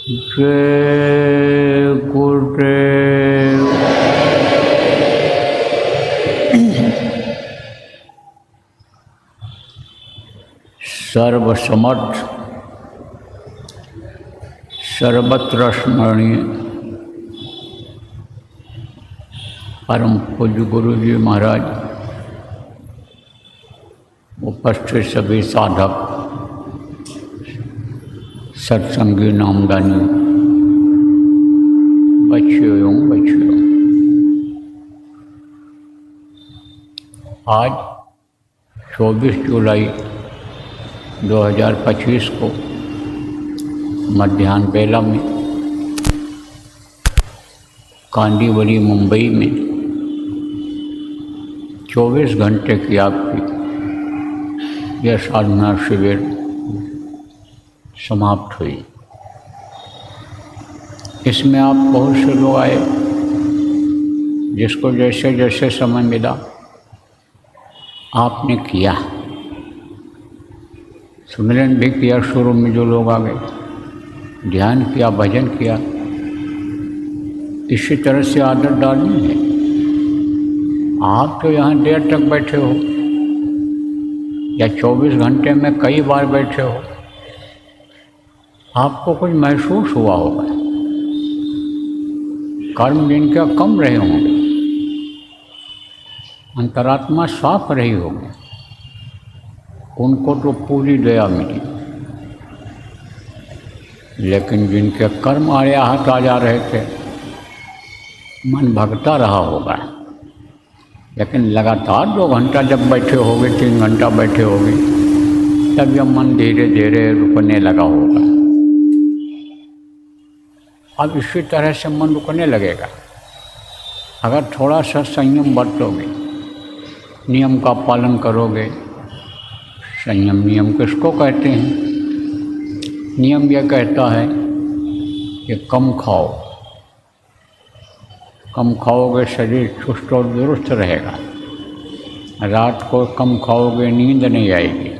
जय गुरुदेव। सर्वसमर्थ सर्वत्र स्मरणीय परम पूज्य गुरु जी महाराज, उपस्थित सभी साधक, सत्संगी नामदानी बच्चियों एवं बच्चियों, आज 24 जुलाई 2025 को मध्याह्न बेला में कांदीवली मुंबई में 24 घंटे की आपकी यह साधना शिविर समाप्त हुई। इसमें आप बहुत से लोग आए, जिसको जैसे जैसे समय मिला आपने किया, सुमिरन भी किया। शुरू में जो लोग आ गए, ध्यान किया, भजन किया। इसी तरह से आदत डालनी है। आप तो यहाँ देर तक बैठे हो या 24 घंटे में कई बार बैठे हो, आपको कुछ महसूस हुआ होगा। कर्म जिनके कम रहे होंगे, अंतरात्मा साफ रही होगी, उनको तो पूरी दया मिली। लेकिन जिनके कर्म आया हाथ आ जा रहे थे, मन भगता रहा होगा। लेकिन लगातार 2 घंटा जब बैठे होगे, 3 घंटा बैठे होगे, तब यह मन धीरे धीरे रुकने लगा होगा। अब इसी तरह से मन रुकने लगेगा अगर थोड़ा सा संयम बरतोगे, नियम का पालन करोगे। संयम नियम किसको कहते हैं? नियम यह कहता है कि कम खाओ, कम खाओगे शरीर चुस्त और दुरुस्त रहेगा। रात को कम खाओगे, नींद नहीं आएगी,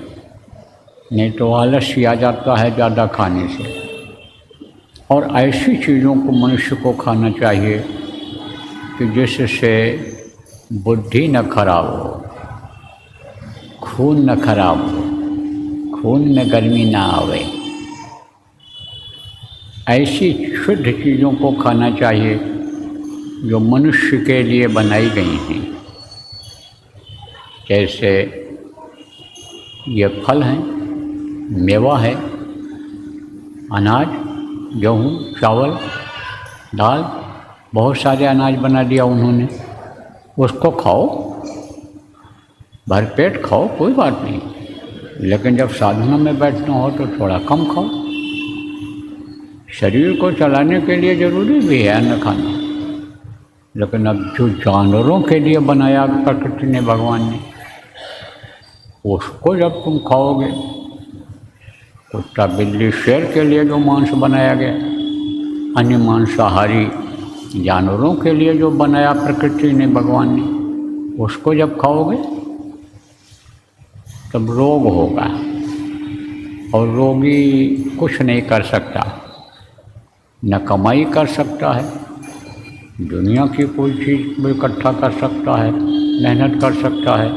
नहीं तो आलस्य आ जाता है ज़्यादा खाने से। और ऐसी चीज़ों को मनुष्य को खाना चाहिए कि जिससे बुद्धि न खराब हो, खून न खराब हो, खून में गर्मी ना आवे। ऐसी शुद्ध चीज़ों को खाना चाहिए जो मनुष्य के लिए बनाई गई हैं। जैसे ये फल हैं, मेवा है, अनाज, गेहूँ, चावल, दाल, बहुत सारे अनाज बना दिया उन्होंने। उसको खाओ, भरपेट खाओ, कोई बात नहीं। लेकिन जब साधना में बैठना हो तो थोड़ा कम खाओ। शरीर को चलाने के लिए ज़रूरी भी है अन्न खाना। लेकिन अब जो जानवरों के लिए बनाया प्रकृति ने, भगवान ने, उसको जब तुम खाओगे, कुत्ता, बिल्ली, शेर के लिए जो मांस बनाया गया, अन्य मांसाहारी जानवरों के लिए जो बनाया प्रकृति ने, भगवान ने, उसको जब खाओगे तब रोग होगा। और रोगी कुछ नहीं कर सकता, न कमाई कर सकता है, दुनिया की कोई चीज़ भी इकट्ठा कर सकता है, मेहनत कर सकता है,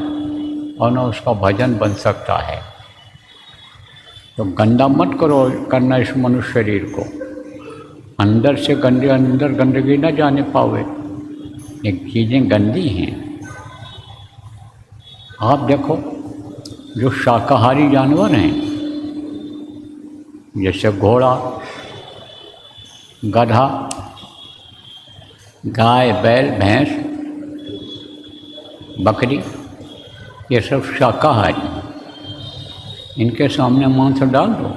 और न उसका भजन बन सकता है। तो गंदा मत करो करना इस मनुष्य शरीर को। अंदर से अंदर गंदगी न जाने पावे। ये चीज़ें गंदी हैं। आप देखो, जो शाकाहारी जानवर हैं, जैसे घोड़ा, गधा, गाय, बैल, भैंस, बकरी, ये सब शाकाहारी। इनके सामने मांस डाल दो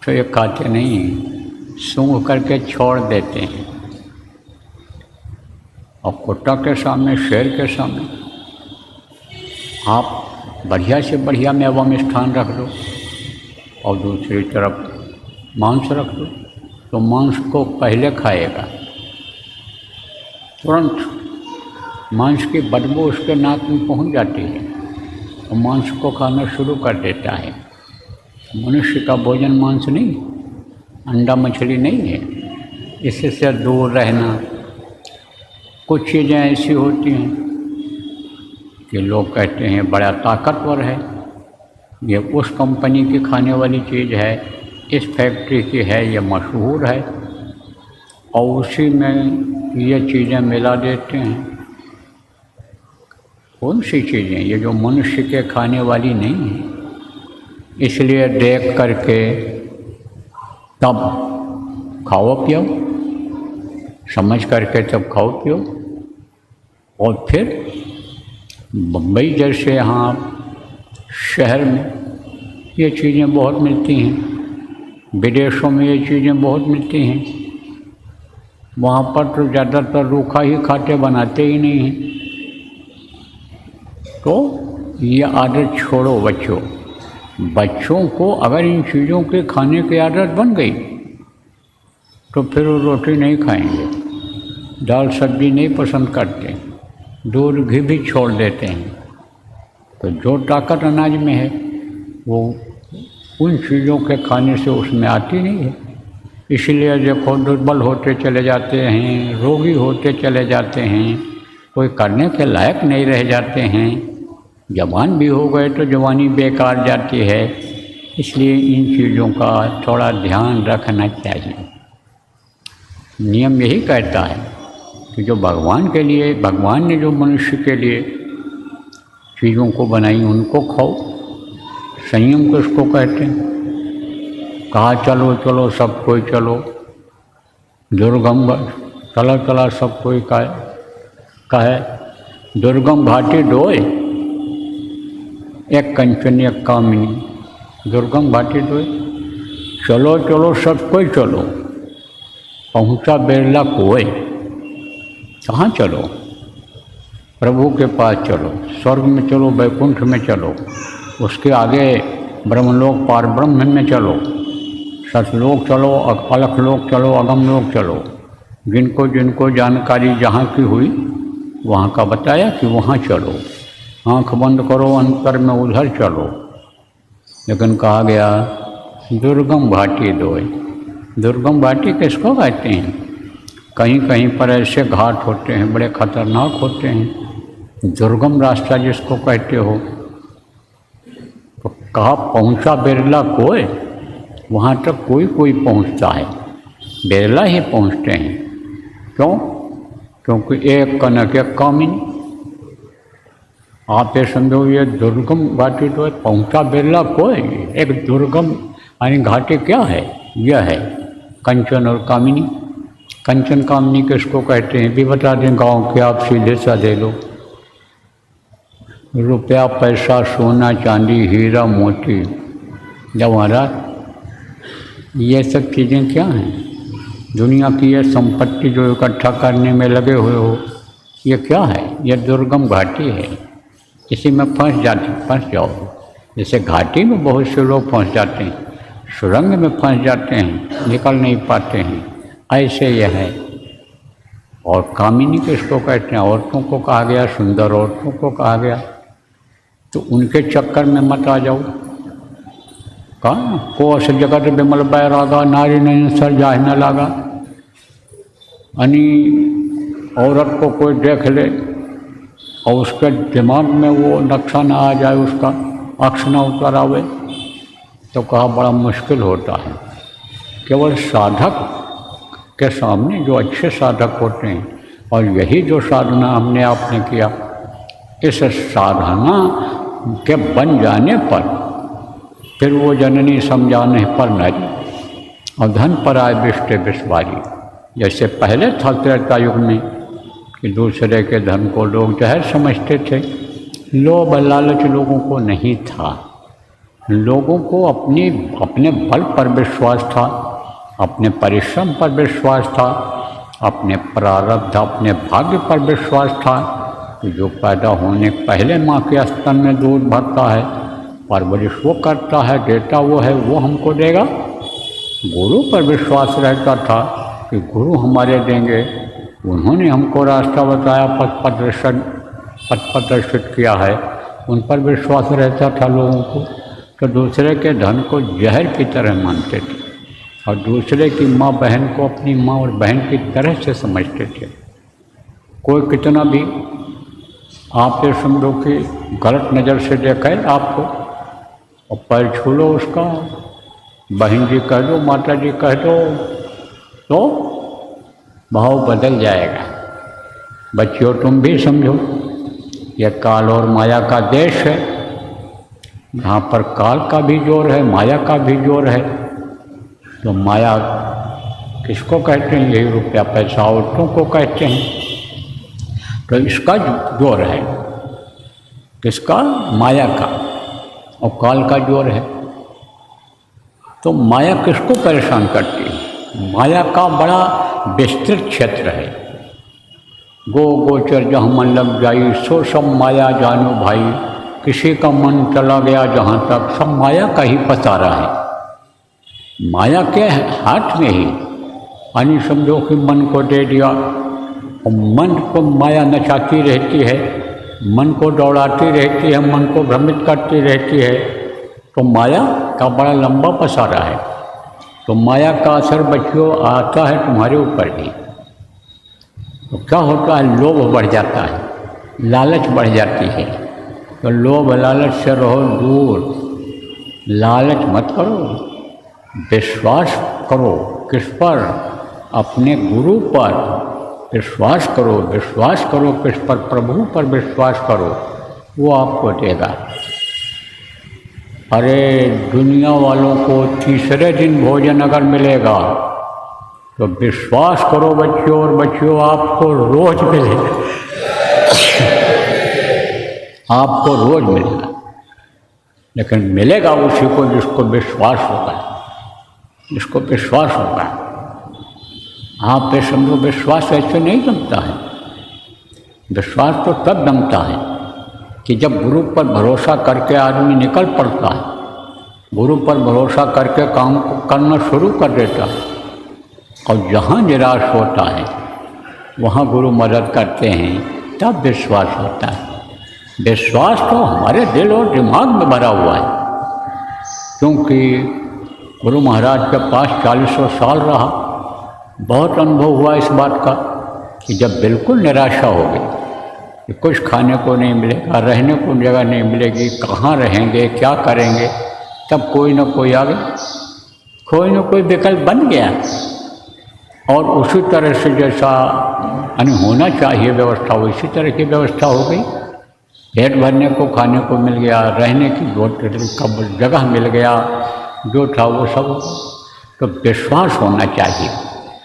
तो ये खाते नहीं, सूंघ करके छोड़ देते हैं। और कुत्ता के सामने, शेर के सामने आप बढ़िया से बढ़िया मेवा में स्थान रख दो और दूसरी तरफ मांस रख दो, तो मांस को पहले खाएगा। तुरंत मांस की बदबू उसके नाक में पहुंच जाती है और मांस को खाना शुरू कर देता है। मनुष्य का भोजन मांस नहीं, अंडा मछली नहीं है। इससे दूर रहना। कुछ चीज़ें ऐसी होती हैं कि लोग कहते हैं बड़ा ताकतवर है, ये उस कंपनी की खाने वाली चीज़ है, इस फैक्ट्री की है, ये मशहूर है, और उसी में ये चीज़ें मिला देते हैं। कौन सी चीज़ें? ये जो मनुष्य के खाने वाली नहीं है। इसलिए देख करके तब खाओ पियो, समझ करके तब खाओ पियो। और फिर बम्बई जैसे यहाँ शहर में ये चीज़ें बहुत मिलती हैं, विदेशों में ये चीज़ें बहुत मिलती हैं। वहाँ पर तो ज़्यादातर रूखा ही खाते, बनाते ही नहीं हैं। तो ये आदत छोड़ो बच्चों। बच्चों को अगर इन चीज़ों के खाने की आदत बन गई तो फिर वो रोटी नहीं खाएंगे, दाल सब्जी नहीं पसंद करते, दूध घी भी छोड़ देते हैं। तो जो ताकत अनाज में है वो उन चीज़ों के खाने से उसमें आती नहीं है। इसलिए देखो दुर्बल होते चले जाते हैं, रोगी होते चले जाते हैं, कोई करने के लायक नहीं रह जाते हैं। जवान भी हो गए तो जवानी बेकार जाती है। इसलिए इन चीज़ों का थोड़ा ध्यान रखना चाहिए। नियम यही कहता है कि जो भगवान के लिए, भगवान ने जो मनुष्य के लिए चीज़ों को बनाई उनको खाओ। संयम किसको कहते हैं? कहा चलो चलो सब कोई चलो, दुर्गम चला चला सब कोई कहे, दुर्गम घाटी डोए, एक कंचन एक कामिनी। दुर्गम घाटी डोए, चलो चलो सब कोई चलो, पहुँचा बेरला कोई। कहाँ चलो? प्रभु के पास चलो, स्वर्ग में चलो, वैकुंठ में चलो, उसके आगे ब्रह्मलोक पार ब्रह्म में चलो, सतलोक चलो, अलखलोक चलो, अगमलोक चलो। जिनको जिनको जानकारी जहाँ की हुई वहाँ का बताया कि वहाँ चलो। आँख बंद करो, अंतर में उधर चलो। लेकिन कहा गया दुर्गम घाटी दोए। दुर्गम घाटी किसको कहते हैं? कहीं कहीं पर ऐसे घाट होते हैं बड़े खतरनाक होते हैं। दुर्गम रास्ता जिसको कहते हो, तो कहा पहुँचा बिरला कोई, वहाँ तक कोई कोई पहुँचता है, बिरला ही पहुँचते हैं। क्यों? क्योंकि एक कनक एक कामिनी। आप ये समझो ये दुर्गम घाटी तो है, पहुँचा बिरला कोई। एक दुर्गम यानी घाटी क्या है? यह है कंचन और कामिनी। कंचन कामिनी किसको कहते हैं भी बता दें। गांव के आप सीधे साधे लोग, रुपया पैसा सोना चांदी हीरा मोती जवाहरात, ये सब चीज़ें क्या हैं? दुनिया की ये संपत्ति जो इकट्ठा करने में लगे हुए हो, ये क्या है? ये दुर्गम घाटी है। इसी में फंस जाओ। जैसे घाटी में बहुत से लोग फंस जाते हैं, सुरंग में फंस जाते हैं, निकल नहीं पाते हैं, ऐसे यह है। और कामिनी किसको कहते हैं? औरतों को कहा गया, सुंदर औरतों को कहा गया। तो उनके चक्कर में मत आ जाओ। कहा कोस जगत विमल बैरागा, नारी नहीं सर जाह न लागा। यानी औरत को कोई देख ले और उसके दिमाग में वो नक्शा ना आ जाए, उसका अक्ष ना उतर आवे, तो कहा बड़ा मुश्किल होता है। केवल साधक के सामने जो अच्छे साधक होते हैं, और यही जो साधना हमने आपने किया, इस साधना के बन जाने पर फिर वो जननी समझाने पर नहीं, और धन पर आए बिष्टे बिस्वारी। जैसे पहले था त्रेता युग में कि दूसरे के धन को लोग जहर समझते थे। लोभ लालच लोगों को नहीं था। लोगों को अपने बल पर विश्वास था, अपने परिश्रम पर विश्वास था, अपने प्रारब्ध अपने भाग्य पर विश्वास था कि जो पैदा होने पहले माँ के स्तन में दूध भरता है, परवरिश वो करता है, देता वो है, वो हमको देगा। गुरु पर विश्वास रहता था कि गुरु हमारे देंगे, उन्होंने हमको रास्ता बताया, पथ प्रदर्शित किया है, उन पर विश्वास रहता था लोगों को। तो दूसरे के धन को जहर की तरह मानते थे। और दूसरे की माँ बहन को अपनी माँ और बहन की तरह से समझते थे। कोई कितना भी आप ये समझो कि गलत नज़र से देखे आपको और पैर छू लो उसका, बहन जी कह दो, माता जी कह दो, तो भाव बदल जाएगा। बच्चियों तुम भी समझो, यह काल और माया का देश है, यहाँ पर काल का भी जोर है, माया का भी जोर है। तो माया किसको कहते हैं? यही रुपया पैसा औरतों को कहते हैं। तो इसका जोर है, किसका? माया का। और काल का जोर है। तो माया किसको परेशान करती है? माया का बड़ा विस्तृत क्षेत्र है। गो गोचर जहाँ मन लग जाई, सो सब माया जानो भाई। किसी का मन चला गया जहाँ तक, सब माया का ही पसारा है। माया के हाथ में ही यानी समझो कि मन को दे दिया और मन को माया नचाती रहती है, मन को दौड़ाती रहती है, मन को भ्रमित करती रहती है। तो माया का बड़ा लंबा पसारा है। तो माया का असर बच्चों आता है तुम्हारे ऊपर भी। तो क्या होता है? लोभ बढ़ जाता है, लालच बढ़ जाती है। तो लोभ लालच से रहो दूर। लालच मत करो, विश्वास करो। किस पर? अपने गुरु पर विश्वास करो। विश्वास करो किस पर? प्रभु पर विश्वास करो, वो आपको देगा। अरे दुनिया वालों को तीसरे दिन भोजन अगर मिलेगा तो विश्वास करो बच्चों और बच्चियों, आपको रोज मिलेगा। आपको रोज मिलेगा, लेकिन मिलेगा उसी को जिसको विश्वास होगा, जिसको विश्वास होगा। आप पे समझो विश्वास ऐसे नहीं जमता है। विश्वास तो तब जमता है कि जब गुरु पर भरोसा करके आदमी निकल पड़ता है, गुरु पर भरोसा करके काम करना शुरू कर देता है। और जहाँ निराश होता है वहाँ गुरु मदद करते हैं, तब विश्वास होता है। विश्वास तो हमारे दिल और दिमाग में भरा हुआ है, क्योंकि गुरु महाराज के पास 40 साल रहा। बहुत अनुभव हुआ इस बात का कि जब बिल्कुल निराशा हो गई कि कुछ खाने को नहीं मिलेगा, रहने को जगह नहीं मिलेगी, कहाँ रहेंगे, क्या करेंगे, तब कोई ना कोई आ गया, कोई ना कोई विकल्प बन गया। और उसी तरह से जैसा होना चाहिए व्यवस्था, उसी तरह की व्यवस्था हो गई। पेट भरने को खाने को मिल गया, रहने की जगह मिल गया, जो था वो सब। तो विश्वास होना चाहिए,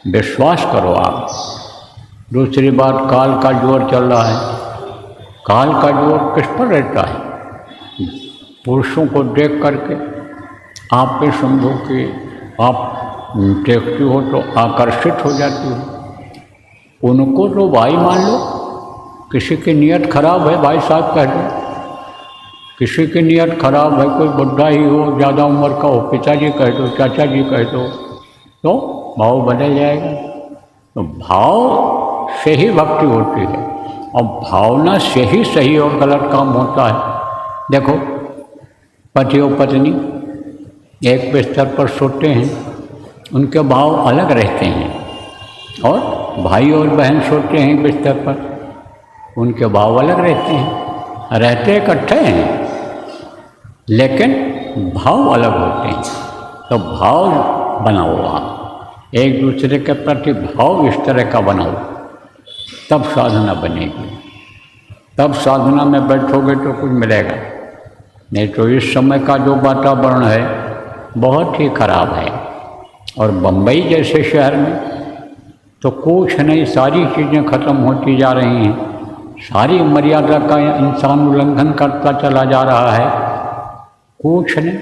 विश्वास करो आप। दूसरी बात, काल का जोर चल रहा है। काल का जोर किस पर रहता है? पुरुषों को देख करके आप पे समझो कि आप देखती हो तो आकर्षित हो जाती हो। उनको तो भाई मान लो, किसी की नीयत खराब है भाई साहब कह दो, किसी की नीयत खराब है, कोई बुढ़ा ही हो, ज़्यादा उम्र का हो, पिताजी कह दो, चाचा जी कह दो, तो भाव बदल जाएगा। तो भाव से ही भक्ति होती है और भावना से ही सही और गलत काम होता है। देखो, पति और पत्नी एक बिस्तर पर सोते हैं, उनके भाव अलग रहते हैं, और भाई और बहन सोते हैं बिस्तर पर, उनके भाव अलग रहते हैं। रहते इकट्ठे हैं लेकिन भाव अलग होते हैं। तो भाव बनाओ आप, एक दूसरे के प्रति भाव इस तरह का बनाओ, तब साधना बनेगी। तब साधना में बैठोगे तो कुछ मिलेगा, नहीं तो इस समय का जो वातावरण है बहुत ही खराब है। और बम्बई जैसे शहर में तो कुछ नहीं, सारी चीज़ें खत्म होती जा रही हैं, सारी मर्यादा का इंसान उल्लंघन करता चला जा रहा है। कुछ नहीं,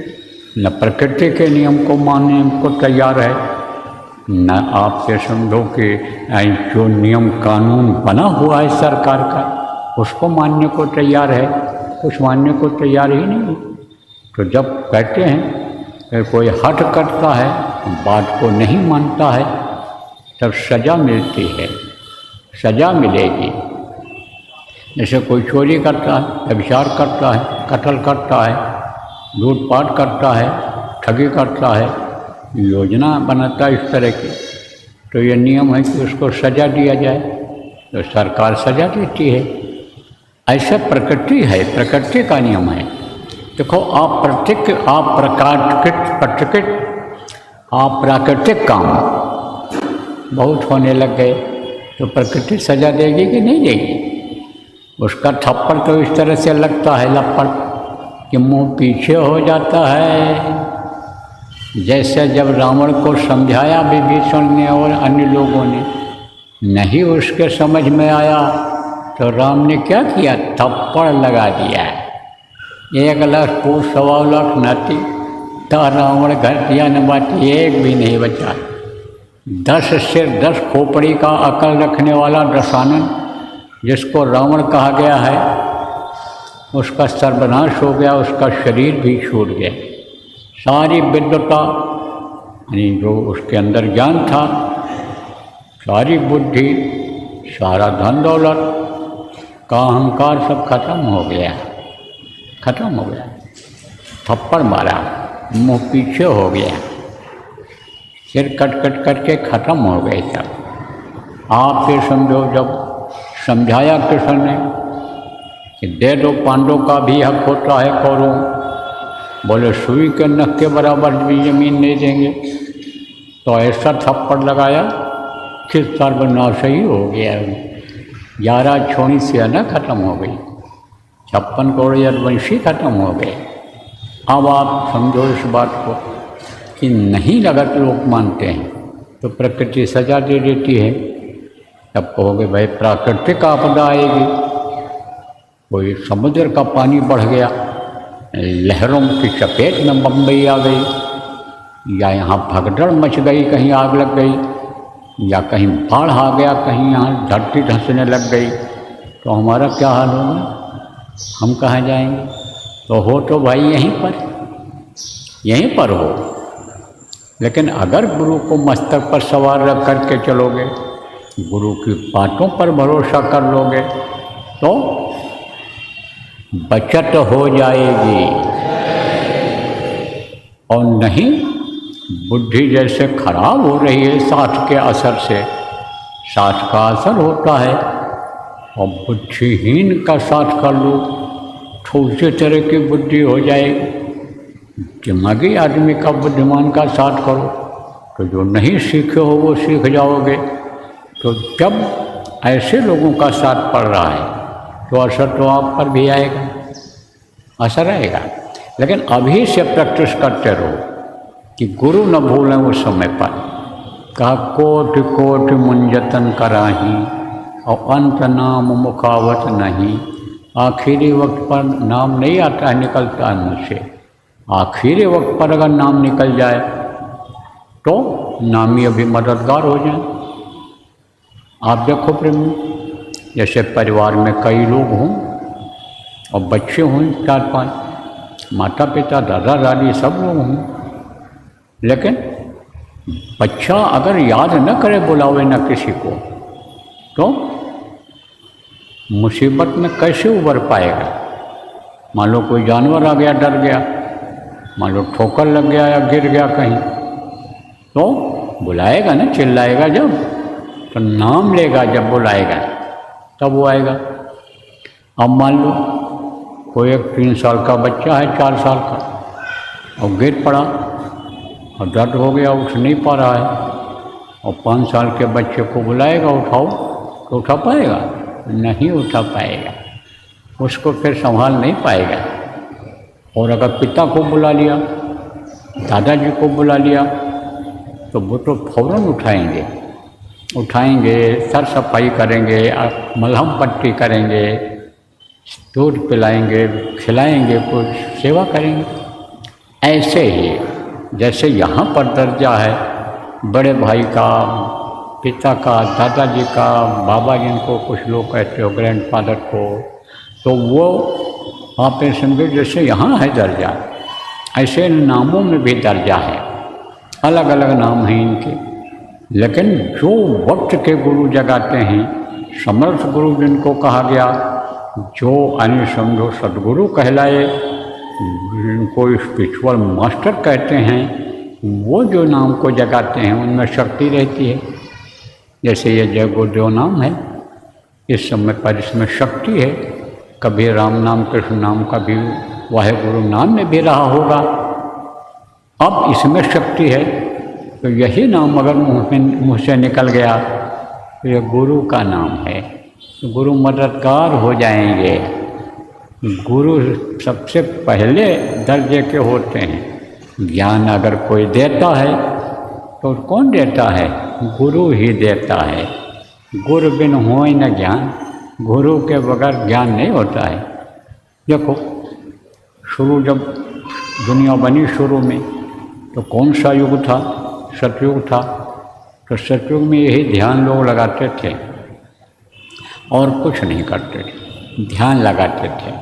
न प्रकृति के नियम को मानने को तैयार है, न आप ये समझो कि जो नियम कानून बना हुआ है सरकार का उसको मानने को तैयार है, कुछ मानने को तैयार ही नहीं। तो जब कहते हैं कि कोई हट करता है, बात को नहीं मानता है, तब सज़ा मिलती है, सज़ा मिलेगी। जैसे कोई चोरी करता है, व्यभिचार करता है, कत्ल करता है, लूटपाट करता है, ठगी करता है, योजना बनाता है इस तरह की, तो ये नियम है कि उसको सज़ा दिया जाए, तो सरकार सज़ा देती है। ऐसा प्रकृति है, प्रकृति का नियम है। देखो अप्राकृतिक काम बहुत होने लग गए तो प्रकृति सज़ा देगी कि नहीं देगी? उसका थप्पड़ तो इस तरह से लगता है लपड़ कि मुंह पीछे हो जाता है। जैसे जब रावण को समझाया विभीषण ने और अन्य लोगों ने, नहीं उसके समझ में आया तो राम ने क्या किया? थप्पड़ लगा दिया। 1 लाख को 1.25 लाख नाती तो रावण घर दिया न बाटी, एक भी नहीं बचा। 10 सिर 10 खोपड़ी का अकल रखने वाला दशानन जिसको रावण कहा गया है, उसका सर्वनाश हो गया, उसका शरीर भी छूट गया। सारी विद्वता यानी जो उसके अंदर ज्ञान था, सारी बुद्धि, सारा धन दौलत का अहंकार सब खत्म हो गया, खत्म हो गया। थप्पड़ मारा, मुंह पीछे हो गया, सिर कट कट करके खत्म हो गए सब। आप ये समझो, जब समझाया कृष्ण ने कि दे दो, पांडवों का भी हक होता है कौरवों, बोले सुई के नख के बराबर भी जमीन नहीं देंगे, तो ऐसा थप्पड़ लगाया कि सर्वनाश ही हो गया। 11 छोड़ी से न खत्म हो गई, 56 करोड़ यदुवंशी खत्म हो गए। अब आप समझो इस बात को कि नहीं अगर लोग मानते हैं तो प्रकृति सजा दे देती है। तब कहोगे भाई प्राकृतिक आपदा आएगी, कोई समुद्र का पानी बढ़ गया, लहरों की चपेट में बम्बई आ गई, या यहाँ भगदड़ मच गई, कहीं आग लग गई, या कहीं बाढ़ आ गया, कहीं यहाँ धरती धंसने लग गई, तो हमारा क्या हाल होगा? हम कहाँ जाएंगे? तो हो तो भाई यहीं पर हो। लेकिन अगर गुरु को मस्तक पर सवार रख करके चलोगे, गुरु की बातों पर भरोसा कर लोगे, तो बचत हो जाएगी। और नहीं, बुद्धि जैसे खराब हो रही है साथ के असर से, साथ का असर होता है, और बुद्धिहीन का साथ कर लो तो उसी तरह की बुद्धि हो जाएगी। दिमागी आदमी का, बुद्धिमान का साथ करो तो जो नहीं सीखे हो वो सीख जाओगे। तो जब ऐसे लोगों का साथ पड़ रहा है तो असर तो आप पर भी आएगा, असर आएगा। लेकिन अभी से प्रैक्टिस करते रहो कि गुरु न भूलें उस समय पर। कहा कोटि कोटि मुंजतन कराही और अंत नाम मुखावत नहीं। आखिरी वक्त पर नाम नहीं आता है, निकलता है मुझसे। आखिरी वक्त पर अगर नाम निकल जाए तो नामी अभी मददगार हो जाए। आप देखो प्रेमी, जैसे परिवार में कई लोग हों और बच्चे हों 4-5, माता पिता दादा दादी सब लोग हों, लेकिन बच्चा अगर याद न करे, बुलावे न किसी को, तो मुसीबत में कैसे उबर पाएगा? मान लो कोई जानवर आ गया, डर गया, मान लो ठोकर लग गया या गिर गया कहीं, तो बुलाएगा ना, चिल्लाएगा जब, तो नाम लेगा जब बुलाएगा तब वो आएगा। अब मान लो कोई एक 3 साल का बच्चा है, 4 साल का, और गिर पड़ा और दर्द हो गया, उठ नहीं पा रहा है, और 5 साल के बच्चे को बुलाएगा उठाओ, तो उठा पाएगा? नहीं उठा पाएगा, उसको फिर संभाल नहीं पाएगा। और अगर पिता को बुला लिया, दादाजी को बुला लिया, तो वो तो फौरन उठाएंगे, सर सफाई करेंगे, मलहम पट्टी करेंगे, दूध पिलाएंगे, खिलाएंगे, कुछ सेवा करेंगे। ऐसे ही जैसे यहाँ पर दर्जा है बड़े भाई का, पिता का, दादाजी का, बाबा जिनको कुछ लोग कहते हो, ग्रैंडफादर को, तो वो आप समझो जैसे यहाँ है दर्जा, ऐसे नामों में भी दर्जा है, अलग अलग नाम हैं इनके। लेकिन जो वक्त के गुरु जगाते हैं, समर्थ गुरु जिनको कहा गया, जो अन्य समझो सदगुरु कहलाए, जिनको स्पिरिचुअल मास्टर कहते हैं, वो जो नाम को जगाते हैं उनमें शक्ति रहती है। जैसे ये जय गुरुदेव नाम है, इस समय पर इसमें शक्ति है। कभी राम नाम कृष्ण नाम का भी वाहेगुरु नाम में भी रहा होगा, अब इसमें शक्ति है। तो यही नाम अगर मुँह से निकल गया तो यह गुरु का नाम है। तो गुरु मददगार हो जाएंगे। गुरु सबसे पहले दर्जे के होते हैं। ज्ञान अगर कोई देता है तो कौन देता है? गुरु ही देता है। गुरु बिन होय न ज्ञान, गुरु के बगैर ज्ञान नहीं होता है। देखो शुरू जब दुनिया बनी शुरू में तो कौन सा युग था? सतयुग था। तो सतयुग में यही ध्यान लोग लगाते थे और कुछ नहीं करते थे, ध्यान लगाते थे।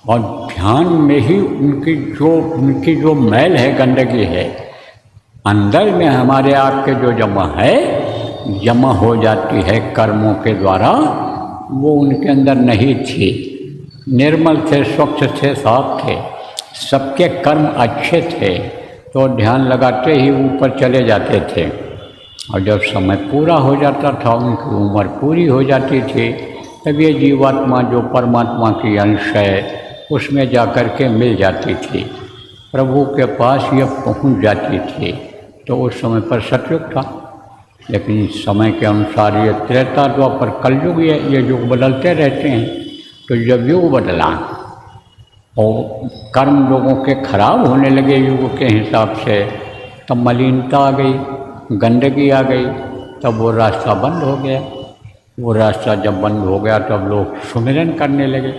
और ध्यान में ही उनकी जो मैल है, गंदगी है, अंदर में हमारे आपके जो जमा हो जाती है कर्मों के द्वारा, वो उनके अंदर नहीं थी। निर्मल थे, स्वच्छ थे, साफ थे, सबके कर्म अच्छे थे, तो ध्यान लगाते ही ऊपर चले जाते थे। और जब समय पूरा हो जाता था, उनकी उम्र पूरी हो जाती थी, तब ये जीवात्मा जो परमात्मा की अंश है उसमें जाकर के मिल जाती थी, प्रभु के पास ये पहुंच जाती थी। तो उस समय पर सतयुग था। लेकिन समय के अनुसार ये त्रेता द्वापर कलयुग, ये युग बदलते रहते हैं। तो जब युग बदला और कर्म लोगों के खराब होने लगे युग के हिसाब से, तब मलिनता आ गई, गंदगी आ गई, तब वो रास्ता बंद हो गया। वो रास्ता जब बंद हो गया तब लोग सुमिरन करने लगे,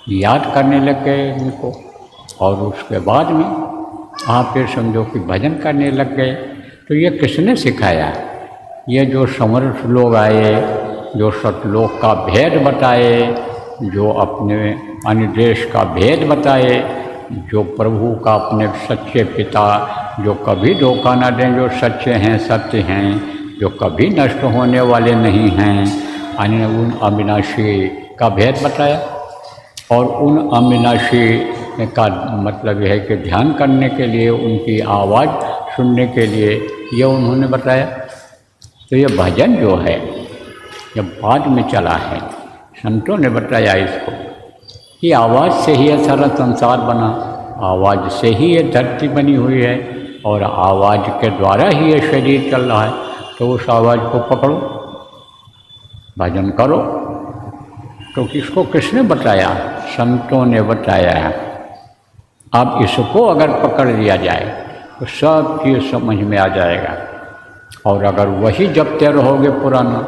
याद करने लग गए उनको। और उसके बाद में आप ये समझो कि भजन करने लग गए। तो ये किसने सिखाया? ये जो समर्थ लोग आए, जो सतलोक का भेद बताए, जो अपने अन्य देश का भेद बताए, जो प्रभु का अपने सच्चे पिता, जो कभी धोखा न दें, जो सच्चे हैं, सत्य हैं, जो कभी नष्ट होने वाले नहीं हैं, अन्य उन अविनाशी का भेद बताया। और उन अविनाशी का मतलब यह है कि ध्यान करने के लिए, उनकी आवाज़ सुनने के लिए ये उन्होंने बताया। तो ये भजन जो है ये बाद में चला है, संतों ने बताया इसको कि आवाज़ से ही ये सारा संसार बना, आवाज़ से ही ये धरती बनी हुई है, और आवाज़ के द्वारा ही ये शरीर चल रहा है। तो उस आवाज़ को पकड़ो, भजन करो। तो किसको किसने बताया? संतों ने बताया है। अब इसको अगर पकड़ लिया जाए तो सब चीज़ समझ में आ जाएगा। और अगर वही जपते रहोगे पुराना,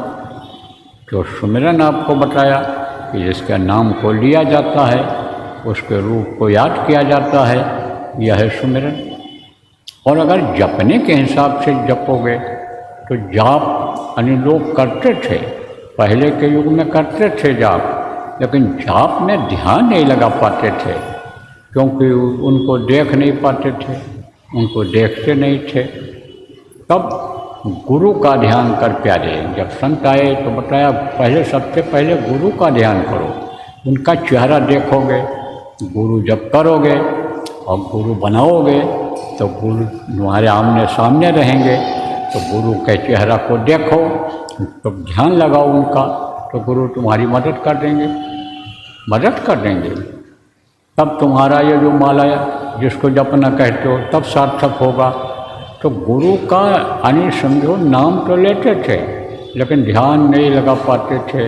तो सुमिरन आपको बताया कि जिसके नाम को लिया जाता है, उसके रूप को याद किया जाता है, यह है सुमिरन। और अगर जपने के हिसाब से जपोगे तो जाप अन्य लोग करते थे, पहले के युग में करते थे जाप, लेकिन जाप में ध्यान नहीं लगा पाते थे, क्योंकि उनको देख नहीं पाते थे, उनको देखते नहीं थे। तब गुरु का ध्यान कर प्यारे, जब संत आए तो बताया पहले, सबसे पहले गुरु का ध्यान करो, उनका चेहरा देखोगे। गुरु जब करोगे और गुरु बनाओगे तो गुरु तुम्हारे आमने सामने रहेंगे। तो गुरु के चेहरा को देखो, तो ध्यान लगाओ उनका, तो गुरु तुम्हारी मदद कर देंगे, मदद कर देंगे। तब तुम्हारा ये जो माला जिसको जपना कहते हो तब सार्थक होगा। तो गुरु का अन्य समझो नाम तो लेते थे, लेकिन ध्यान नहीं लगा पाते थे।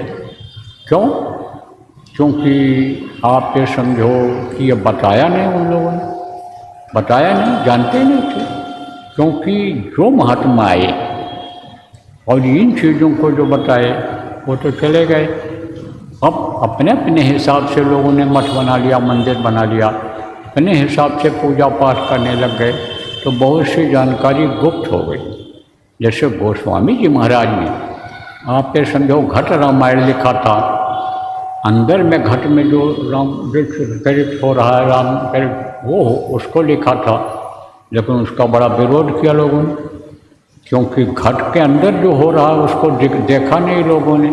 क्यों? क्योंकि आप ये समझो कि ये बताया नहीं, उन लोगों ने बताया नहीं, जानते नहीं थे। क्योंकि जो महात्मा आए और इन चीज़ों को जो बताए वो तो चले गए। अब अपने अपने हिसाब से लोगों ने मठ बना लिया, मंदिर बना लिया, अपने हिसाब से पूजा पाठ करने लग गए, तो बहुत सी जानकारी गुप्त हो गई। जैसे गोस्वामी जी महाराज ने, आप ये समझो घट रामायण लिखा था, अंदर में घट में जो राम प्रेरित हो रहा है, राम प्रेरित वो उसको लिखा था, लेकिन उसका बड़ा विरोध किया लोगों ने, क्योंकि घट के अंदर जो हो रहा है उसको देखा नहीं लोगों ने।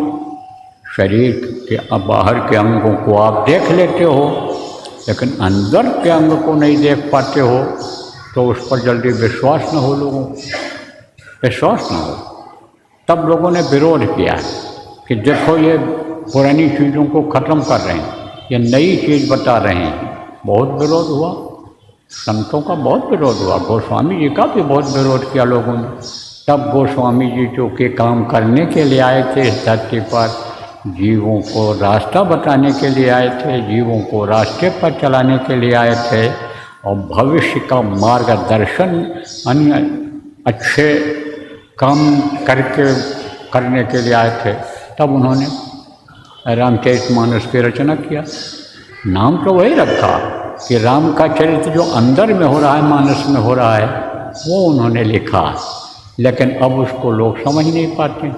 शरीर के बाहर के अंगों को आप देख लेते हो, लेकिन अंदर के अंग को नहीं देख पाते हो। तो उस पर जल्दी विश्वास न हो लोगों को, विश्वास न हो। तब लोगों ने विरोध किया कि देखो ये पुरानी चीज़ों को ख़त्म कर रहे हैं, ये नई चीज़ बता रहे हैं। बहुत विरोध हुआ, संतों का बहुत विरोध हुआ, गोस्वामी जी का भी बहुत विरोध किया लोगों ने। तब गोस्वामी जी जो कि काम करने के लिए आए थे इस धरती पर, जीवों को रास्ता बताने के लिए आए थे, जीवों को रास्ते पर चलाने के लिए आए थे और भविष्य का मार्गदर्शन अन्य अच्छे काम करने के लिए आए थे। तब उन्होंने रामचरितमानस की रचना किया। नाम तो वही रखा कि राम का चरित्र जो अंदर में हो रहा है, मानस में हो रहा है, वो उन्होंने लिखा, लेकिन अब उसको लोग समझ नहीं पाते।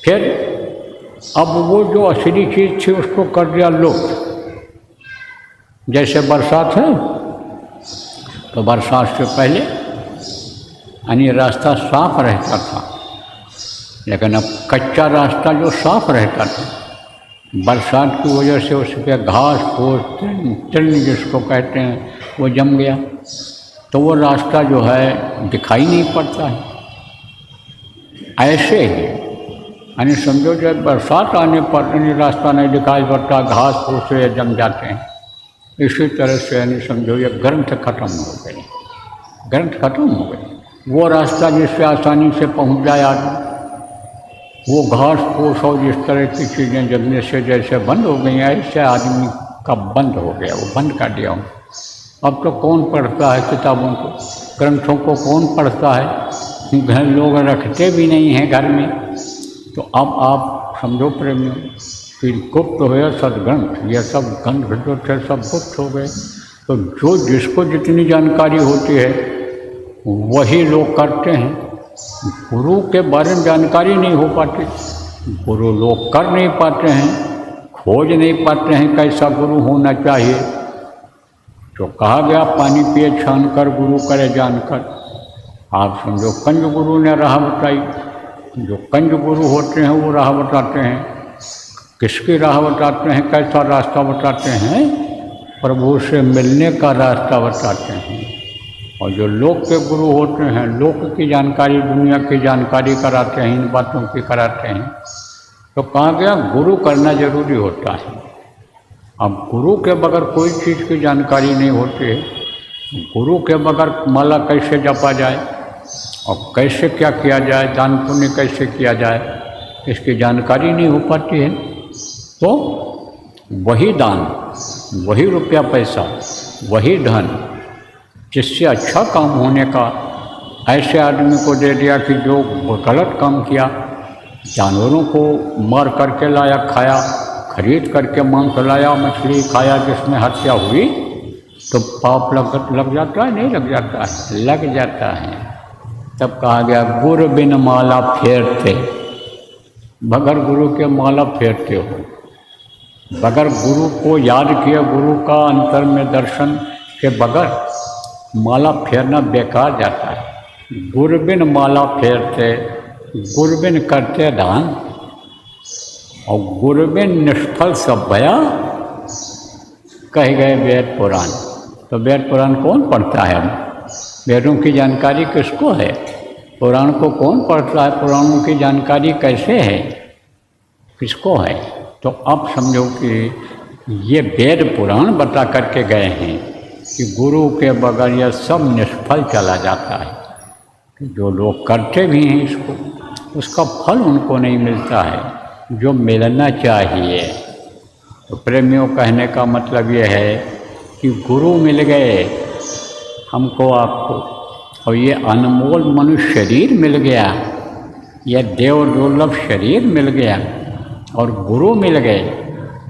फिर अब वो जो असली चीज़ थी उसको कर दिया लुप्त। जैसे बरसात है तो बरसात से पहले यानी रास्ता साफ रहता था, लेकिन अब कच्चा रास्ता जो साफ रहता था, बरसात की वजह से उस पर घास फूस तृण जिसको कहते हैं वो जम गया, तो वो रास्ता जो है दिखाई नहीं पड़ता है। ऐसे ही यानी समझो जब बरसात आने पर यानी रास्ता नहीं दिखाई पड़ता, घास फूस से जम जाते हैं। इसी तरह से यानी समझो ये ग्रंथ खत्म हो गए, ग्रंथ खत्म हो गए। वो रास्ता जिससे आसानी से पहुंच जाए आदमी, वो घास फूस और जिस तरह की चीज़ें जमने से जैसे बंद हो गई, ऐसे आदमी का बंद हो गया, वो बंद कर दिया। अब तो कौन पढ़ता है किताबों को, ग्रंथों को कौन पढ़ता है, घर लोग रखते भी नहीं हैं घर में। तो अब आप समझो प्रेमियों कि गुप्त हो गया सदग्रंथ, ये सब ग्रंथ जो थे सब गुप्त हो गए। तो जो जिसको जितनी जानकारी होती है वही लोग करते हैं। गुरु के बारे में जानकारी नहीं हो पाती, गुरु लोग कर नहीं पाते हैं, खोज नहीं पाते हैं कैसा गुरु होना चाहिए। तो कहा गया पानी पिए छान कर गुरु करे जानकर। आप समझो कंज गुरु ने राह बताई, जो कंज गुरु होते हैं वो राह बताते हैं। किसकी राह बताते हैं, कैसा रास्ता बताते हैं, प्रभु से मिलने का रास्ता बताते हैं। और जो लोक के गुरु होते हैं लोक की जानकारी, दुनिया की जानकारी कराते हैं, इन बातों की कराते हैं। तो कहा गया गुरु करना जरूरी होता है। अब गुरु के बगैर कोई चीज़ की जानकारी नहीं होती है। गुरु के बगैर माला कैसे जपा जाए और कैसे क्या किया जाए, दान पुण्य कैसे किया जाए, इसकी जानकारी नहीं हो पाती है। तो वही दान, वही रुपया पैसा, वही धन जिससे अच्छा काम होने का ऐसे आदमी को दे दिया कि जो गलत काम किया, जानवरों को मार करके लाया खाया, खरीद करके मांस लाया, मछली खाया जिसमें हत्या हुई, तो पाप लग जाता है, नहीं लग जाता है, लग जाता है। तब कहा गया गुरु बिन माला फेरते, बगैर गुरु के माला फेरते हो, बगैर गुरु को याद किए, गुरु का अंतर में दर्शन के बगैर माला फेरना बेकार जाता है। गुरु बिन माला फेरते, गुरु बिन करते दान, और गुरु बिन निष्फल सब भया, कह गए वेद पुराण। तो वेद पुराण कौन पढ़ता है? वेदों की जानकारी किसको है? पुराण को कौन पढ़ता है? पुराणों की जानकारी कैसे है, किसको है? तो अब समझो कि ये वेद पुराण बता करके गए हैं कि गुरु के बगैर यह सब निष्फल चला जाता है। जो लोग करते भी हैं इसको, उसका फल उनको नहीं मिलता है जो मिलना चाहिए। तो प्रेमियों कहने का मतलब ये है कि गुरु मिल गए हमको आपको, और ये अनमोल मनुष्य शरीर मिल गया, यह देव दुर्लभ शरीर मिल गया, और गुरु मिल गए,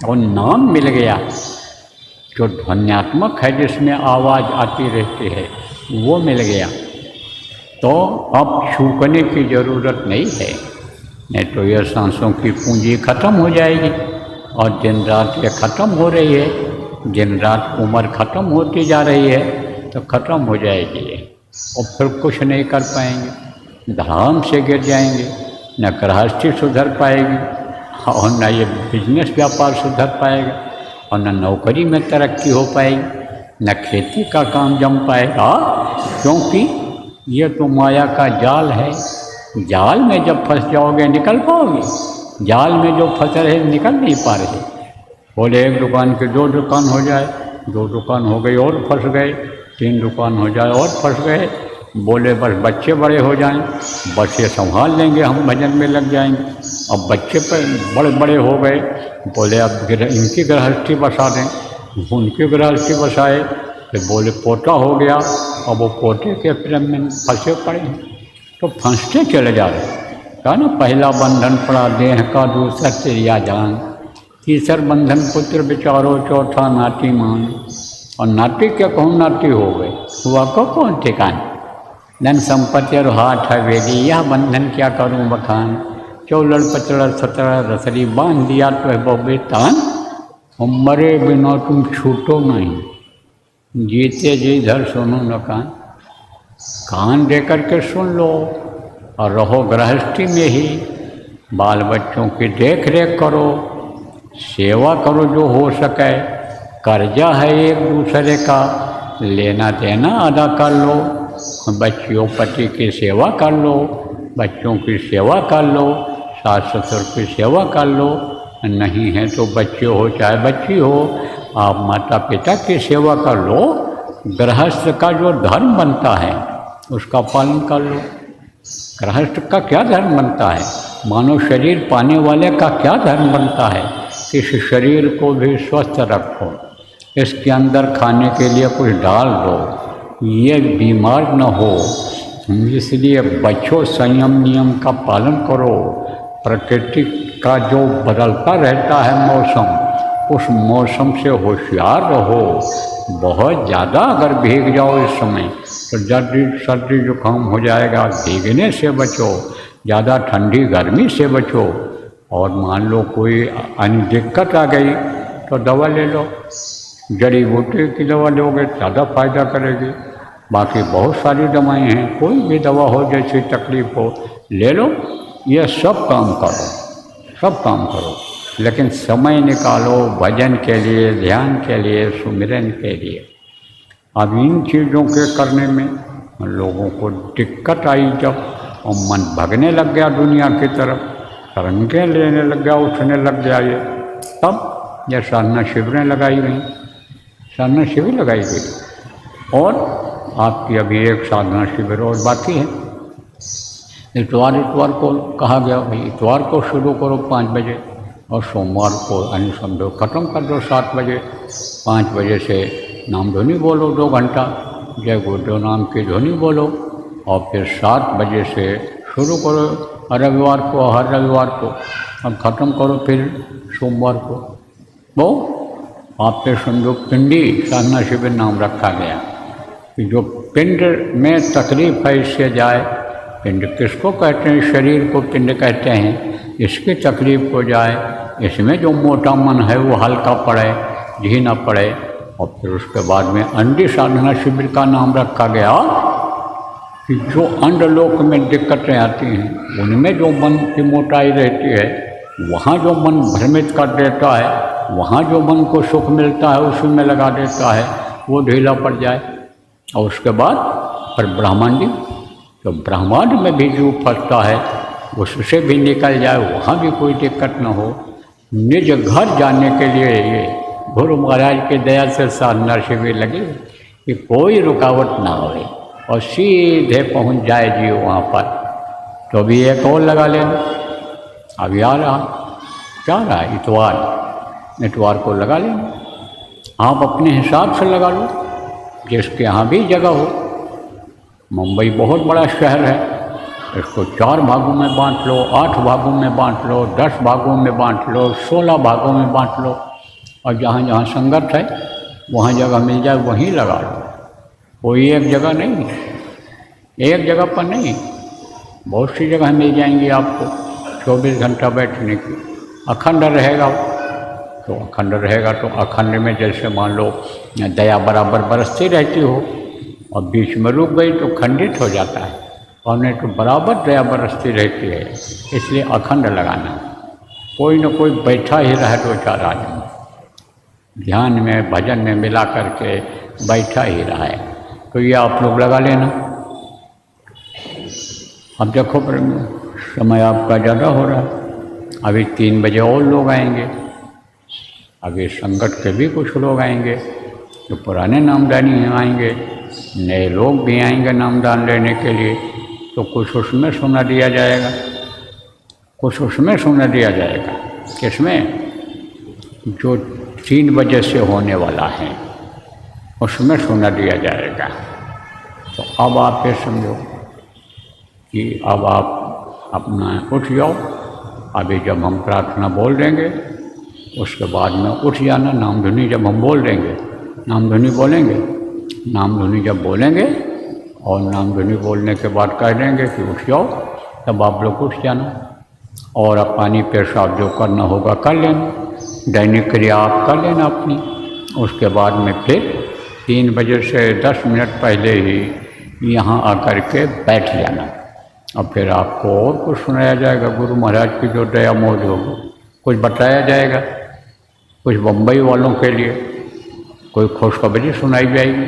और नाम मिल गया जो ध्वन्यात्मक है, जिसमें आवाज़ आती रहती है, वो मिल गया। तो अब छूकने की ज़रूरत नहीं है, नहीं तो यह सांसों की पूंजी खत्म हो जाएगी। और दिन रात ये ख़त्म हो रही है, दिन रात उम्र ख़त्म होती जा रही है, तो ख़त्म हो जाएगी ये, और फिर कुछ नहीं कर पाएंगे, धाम से गिर जाएंगे, न गृहस्थी सुधर पाएगी, और न ये बिजनेस व्यापार सुधर पाएगा, और न नौकरी में तरक्की हो पाएगी। न खेती का काम जम पाएगा, क्योंकि ये तो माया का जाल है। जाल में जब फंस जाओगे निकल पाओगे? जाल में जो फंस रहे निकल नहीं पा रहे। बोले एक दुकान के 2 दुकान हो जाए, 2 दुकान हो गई और फंस गए, 3 दुकान हो जाए और फंस गए। बोले बस बच्चे बड़े हो जाएं, बच्चे संभाल लेंगे, हम भजन में लग जाएंगे। अब बच्चे पर बड़े बड़े हो गए, बोले अब इनकी गृहस्थी बसा दें, उनकी गृहस्थी बसाए। फिर बोले पोता हो गया, अब वो पोते के प्रेम में फंसे पड़े हैं, तो फंसते चले जा रहे। कहा ना, पहला बंधन पड़ा देह का, दूसरा तेरिया जान, तीसर बंधन पुत्र बिचारो, चौथा नाती मान। और नाती क्या कहूँ, नाती हो गए, हुआ को कौन ठिकान। धन संपत्ति और हाथ है वेदी, यह बंधन क्या करूँ बखान। चौलड़ पचड़ सतड़ रसरी, बांध दिया तो है बबे तान। मरे बिना तुम छूटो नहीं, जीते जी धर सुनो न कान। कान दे करके सुन लो और रहो गृहस्थी में ही। बाल बच्चों की देख रेख करो, सेवा करो जो हो सके। कर्जा है एक दूसरे का, लेना देना अदा कर लो। बच्चियों पति की सेवा कर लो, बच्चों की सेवा कर लो, सास ससुर की सेवा कर लो। नहीं है तो बच्चे हो चाहे बच्ची हो, आप माता पिता की सेवा कर लो। गृहस्थ का जो धर्म बनता है उसका पालन कर लो। गृहस्थ का क्या धर्म बनता है? मानव शरीर पाने वाले का क्या धर्म बनता है? इस शरीर को भी स्वस्थ रखो, इसके अंदर खाने के लिए कुछ डाल दो, ये बीमार न हो। इसलिए बच्चों संयम नियम का पालन करो। प्रकृति का जो बदलता रहता है मौसम, उस मौसम से होशियार रहो। बहुत ज़्यादा अगर भीग जाओ इस समय तो सर्दी जुकाम हो जाएगा, भीगने से बचो। ज़्यादा ठंडी गर्मी से बचो। और मान लो कोई अन्य दिक्कत आ गई तो दवा ले लो, जड़ी बूटी की दवा लोगे ज़्यादा फायदा करेगी। बाकी बहुत सारी दवाएं हैं, कोई भी दवा हो जैसी तकलीफ हो ले लो। ये सब काम करो, सब काम करो, लेकिन समय निकालो भजन के लिए, ध्यान के लिए, सुमिरन के लिए। अब इन चीज़ों के करने में लोगों को दिक्कत आई जब, और मन भगने लग गया दुनिया की तरफ, तरंगे लेने लग गया, उठने लग गया ये, तब यह साधना शिविरें लगाई गई, साधना शिविर लगाई गई। और आपकी अभी एक साधना शिविर और बाकी है। इतवार को कहा गया भाई इतवार को शुरू करो 5 बजे, और सोमवार को यानी समझो ख़त्म कर दो 7 बजे। 5 बजे से नाम ध्वनि बोलो 2 घंटा, जय गुरुदेव नाम की ध्वनि बोलो, और फिर 7 बजे से शुरू करो रविवार को, हर रविवार को, अब ख़त्म करो फिर सोमवार को। वो आपके समझो पिंडी साधना शिविर नाम रखा गया कि जो पिंड में तकलीफ है इससे जाए। पिंड किसको कहते हैं? शरीर को पिंड कहते हैं। इसकी तकलीफ को जाए, इसमें जो मोटा मन है वो हल्का पड़े, घी न पड़े। और फिर उसके बाद में अंडी साधना शिविर का नाम रखा गया कि जो अंडलोक में दिक्कतें आती हैं, उनमें जो मन की मोटाई रहती है, वहाँ जो मन भ्रमित कर देता है, वहाँ जो मन को सुख मिलता है उसी में लगा देता है, वो ढीला पड़ जाए। और उसके बाद फिर ब्रह्मांडी, तो ब्रह्मांड में भी जो फंसता है उससे भी निकल जाए, वहाँ भी कोई दिक्कत न हो। निज घर जाने के लिए ये गुरु महाराज की दया से साधना शिविर लगे कि कोई रुकावट ना हो और सीधे पहुँच जाए जी वहाँ पर। तो अभी एक और लगा लेना, अभी आ रहा क्या रहा इतवार को लगा लेना। आप अपने हिसाब से लगा लो, जिसके यहाँ भी जगह हो। मुंबई बहुत बड़ा शहर है, इसको 4 भागों में बांट लो, 8 भागों में बांट लो, 10 भागों में बांट लो, 16 भागों में बांट लो, और जहाँ जहाँ संगत है वहाँ जगह मिल जाए वहीं लगा लो। कोई एक जगह नहीं, एक जगह पर नहीं, बहुत सी जगह मिल जाएंगी आपको 24 घंटा बैठने की। अखंड रहेगा तो अखंड रहेगा, तो अखंड में जैसे मान लो दया बराबर बरसती रहती हो और बीच में रुक गई तो खंडित हो जाता है, और नहीं तो बराबर दया बरसती रहती है। इसलिए अखंड लगाना, कोई न कोई बैठा ही रहे 2-4 आदमी, ध्यान में भजन में मिला करके बैठा ही रहा है। तो ये आप लोग लगा लेना। अब देखो समय आपका ज़्यादा हो रहा है, अभी 3 बजे और लोग आएंगे, अभी संगत के भी कुछ लोग आएंगे, जो पुराने नामदानी आएंगे, नए लोग भी आएंगे नामदान लेने के लिए। तो कुछ उसमें सुना दिया जाएगा, कुछ उसमें सुना दिया जाएगा। किसमें? जो 3 बजे से होने वाला है उसमें सुना दिया जाएगा। तो अब आप ये समझो कि अब आप अपना उठ जाओ। अभी जब हम प्रार्थना बोल देंगे उसके बाद में उठ जाना। नाम धुनी जब हम बोल देंगे, नाम धुनी बोलेंगे, नाम धुनी जब बोलेंगे और नाम धुनी बोलने के बाद कह देंगे कि उठ जाओ, तब आप लोग उठ जाना और अब पानी पेशाब जो करना होगा कर लेना, दैनिक क्रिया आप कर लेना अपनी। उसके बाद में फिर 3 बजे से 10 मिनट पहले ही यहाँ आकर के बैठ जाना। अब फिर आपको और कुछ सुनाया जाएगा, गुरु महाराज की जो दया मौज होगी, कुछ बताया जाएगा, कुछ बम्बई वालों के लिए कोई खुशखबरी सुनाई जाएगी,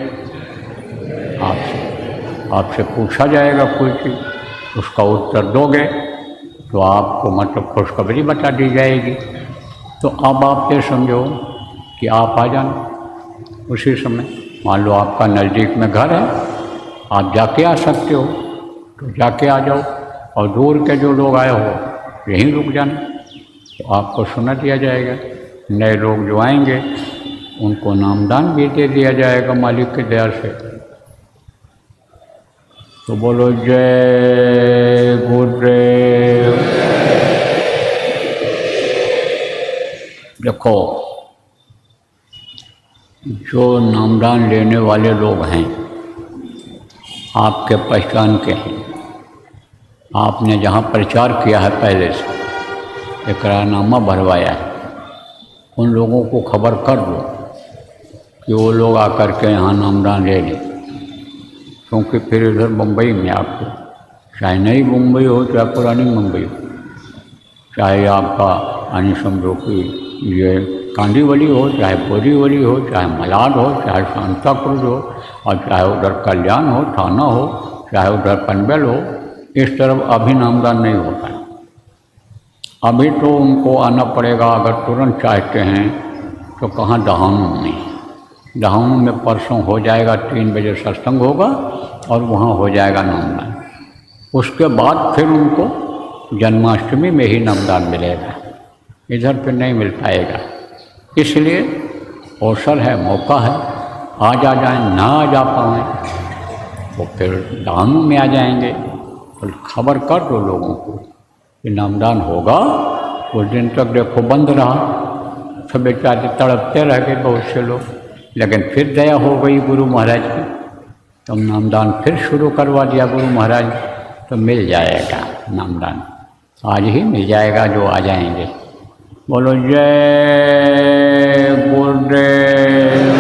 आपसे पूछा जाएगा कोई चीज़, उसका उत्तर दोगे तो आपको मतलब खुशखबरी बता दी जाएगी। तो अब आप ये समझो कि आप आ जाना उसी समय। मान लो आपका नज़दीक में घर है, आप जाके आ सकते हो तो जाके आ जाओ, और दूर के जो लोग आए हो यहीं रुक जाना, तो आपको सुना दिया जाएगा। नए लोग जो आएंगे उनको नामदान भी दे दिया जाएगा मालिक की दया से। तो बोलो जय गुरुदेव। देखो, जो नामदान लेने वाले लोग हैं आपके पहचान के हैं, आपने जहाँ प्रचार किया है पहले से, इकरारनामा भरवाया है, उन लोगों को खबर कर दो कि वो लोग आकर के यहाँ नामदान ले लें। क्योंकि फिर इधर मुंबई में आपको, चाहे नई मुंबई हो चाहे पुरानी मुंबई हो, चाहे आपका यानी समझो कि ये कांदीवली हो, चाहे बोरीवली हो, चाहे मलाड हो, चाहे सांताक्रूज हो, और चाहे उधर कल्याण हो, थाना हो, चाहे उधर पनवेल हो, इस तरफ अभी नामदान नहीं होता है। अभी तो उनको आना पड़ेगा, अगर तुरंत चाहते हैं तो कहाँ, दहानू में। दहानू में परसों हो जाएगा, 3 बजे सत्संग होगा और वहाँ हो जाएगा नामदान। उसके बाद फिर उनको जन्माष्टमी में ही नामदान मिलेगा, इधर पे नहीं मिल पाएगा। इसलिए अवसर है, मौका है, आज आ जाएं, ना आ जा पाएँ तो फिर दहानू में आ जाएंगे। तो खबर कर दो लोगों को कि नामदान होगा। उस दिन तक देखो बंद रहा, सब बेचारे तड़पते रह गए बहुत से लोग, लेकिन फिर दया हो गई गुरु महाराज की, तो नामदान फिर शुरू करवा दिया गुरु महाराज। तो मिल जाएगा नामदान, आज ही मिल जाएगा जो आ जाएंगे। बोलो जय गुरुदेव,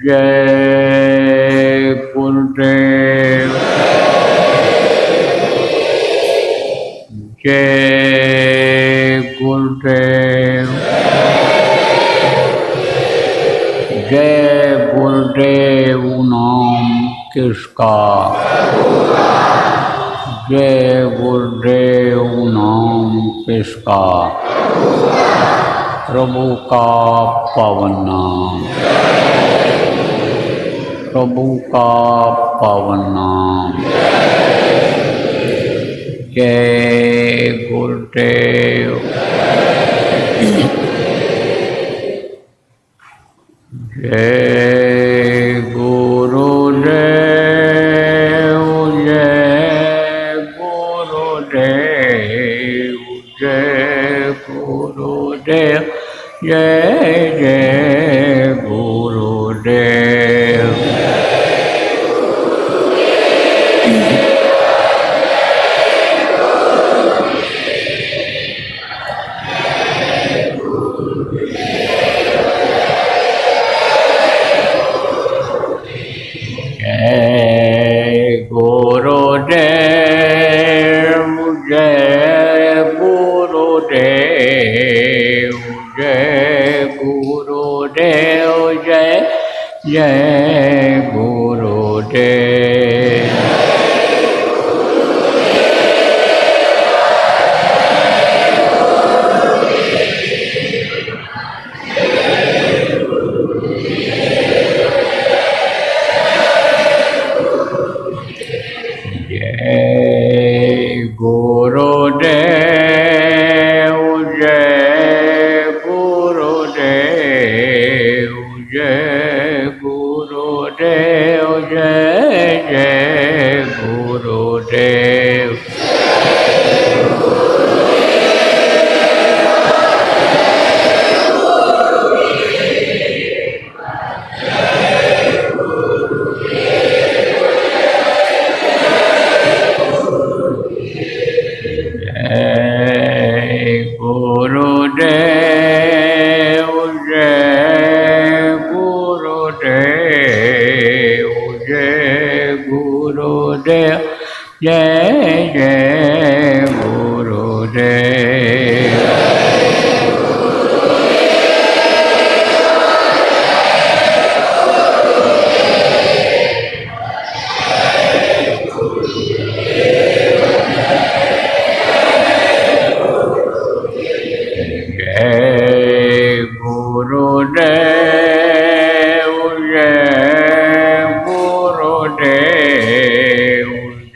जय गुरुदेव, जय गुरुदेव, जय गुरुदेव नाम किसका, जय गुरुदेव नाम किसका, प्रभु का पावन नाम, प्रभु का पावन नाम। जय गुरुदेव, जय गुरुदेव, जय गुरुदेव, जय गुरुदेव, जय जय गुरुदेव। जय गुरुदेव, जय गुरुदेव, जय गुरुदेव। जय गुरुदेव, जय गुरुदेव, जय गुरुदेव, जय जय गुरुदेव। जय गुरुदेव, जय गुरुदेव, जय गुरुदेव, जय जय गुरुदेव। जय गुरुदेव, जय गुरुदेव,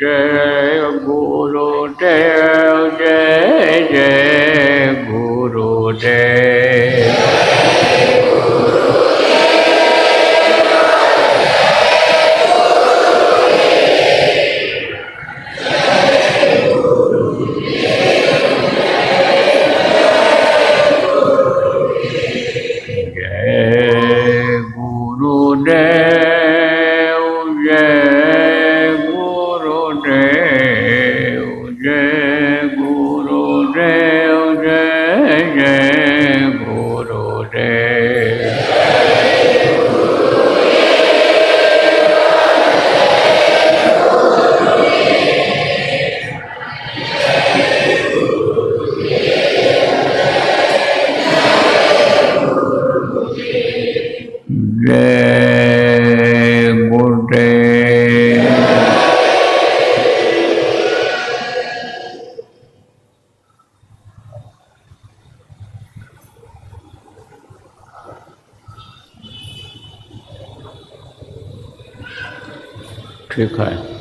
जय गुरुदेव, जय जय गुरुदेव। जय गुरुदेव, जय गुरुदेव, जय गुरुदेव, जय जय गुरुदेव। जय गुरुदेव। ठीक है।